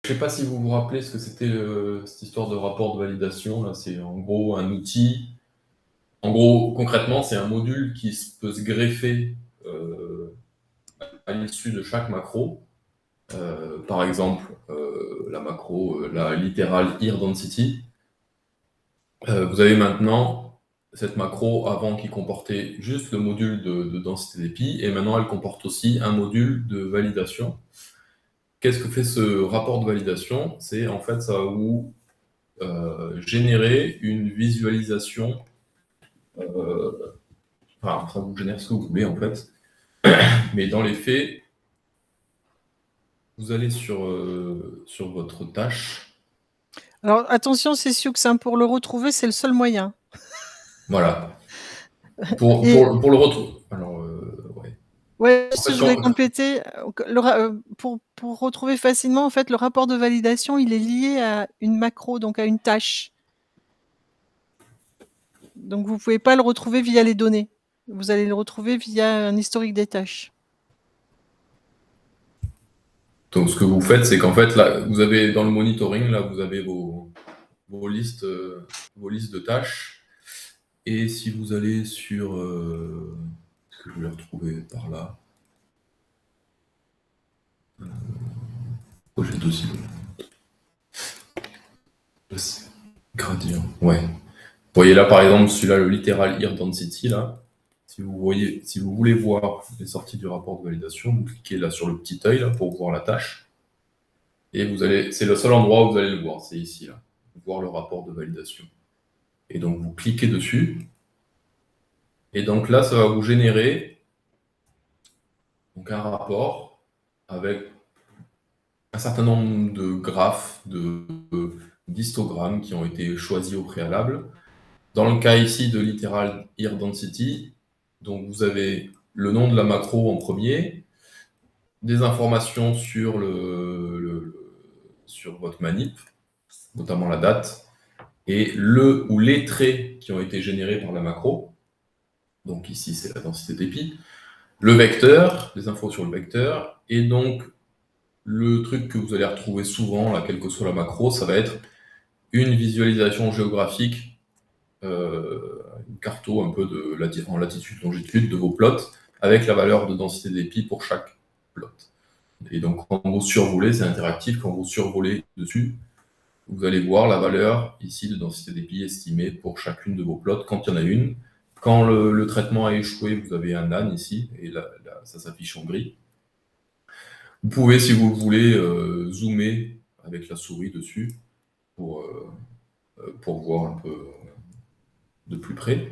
je sais pas si vous vous rappelez ce que c'était cette histoire de rapport de validation. Là, c'est en gros un outil. En gros, concrètement, c'est un module qui peut se greffer à l'issue de chaque macro. Par exemple, la macro, la literal here density. Vous avez maintenant cette macro avant qui comportait juste le module de densité d'épi, et maintenant elle comporte aussi un module de validation. Qu'est-ce que fait ce rapport de validation? C'est en fait, ça va vous générer une visualisation. Enfin, ça vous génère ce que vous voulez en fait. Mais dans les faits, vous allez sur votre tâche. Alors attention, c'est succinct. Pour le retrouver, c'est le seul moyen. Voilà. Pour Et le retrouver. Alors, ouais. ouais, En fait, je voulais compléter. Pour retrouver facilement, en fait, le rapport de validation, il est lié à une macro, donc à une tâche. Donc vous ne pouvez pas le retrouver via les données. Vous allez le retrouver via un historique des tâches. donc, ce que vous faites, c'est qu'en fait, là, vous avez dans le monitoring, là, vous avez vos listes de tâches. Et si vous allez sur... est-ce que je vais les retrouver par là? Projet dossier. Gradient. Ouais. Vous voyez là, par exemple, celui-là, le literal here density, là. Si vous voulez voir les sorties du rapport de validation, vous cliquez là sur le petit œil là, pour voir la tâche. Et c'est le seul endroit où vous allez le voir, c'est ici, là. Voir le rapport de validation. Et donc, vous cliquez dessus. Et donc là, ça va vous générer donc, un rapport avec un certain nombre de graphes, d'histogrammes qui ont été choisis au préalable. Dans le cas ici de literal here density, donc vous avez le nom de la macro en premier, des informations sur sur votre manip, notamment la date, et le ou les traits qui ont été générés par la macro. Donc ici, c'est la densité d'épi. Le vecteur, les infos sur le vecteur, et donc le truc que vous allez retrouver souvent, là, quelle que soit la macro, ça va être une visualisation géographique, une carto un peu en latitude, longitude de vos plots, avec la valeur de densité d'épi pour chaque plot. Et donc, quand vous survolez, c'est interactif, quand vous survolez dessus, vous allez voir la valeur ici de densité d'épi estimée pour chacune de vos plots, quand il y en a une. Quand le traitement a échoué, vous avez un âne ici, et là, ça s'affiche en gris. Vous pouvez, si vous voulez, zoomer avec la souris dessus pour voir un peu de plus près.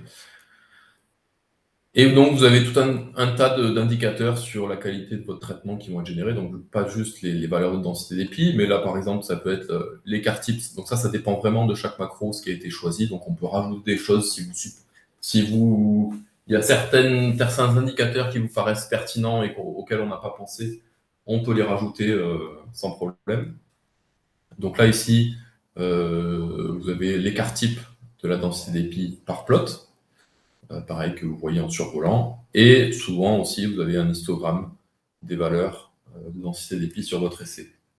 Et donc, vous avez tout un tas d'indicateurs sur la qualité de votre traitement qui vont être générés. Donc, pas juste les valeurs de densité d'épi, mais là, par exemple, ça peut être l'écart tips. Donc, ça dépend vraiment de chaque macro, ce qui a été choisi. Donc, on peut rajouter des choses il y a certains indicateurs qui vous paraissent pertinents et auxquels on n'a pas pensé, on peut les rajouter sans problème. Donc là, ici, vous avez l'écart type de la densité d'épi par plot. Pareil que vous voyez en survolant. Et souvent aussi, vous avez un histogramme des valeurs de densité d'épi sur votre essai.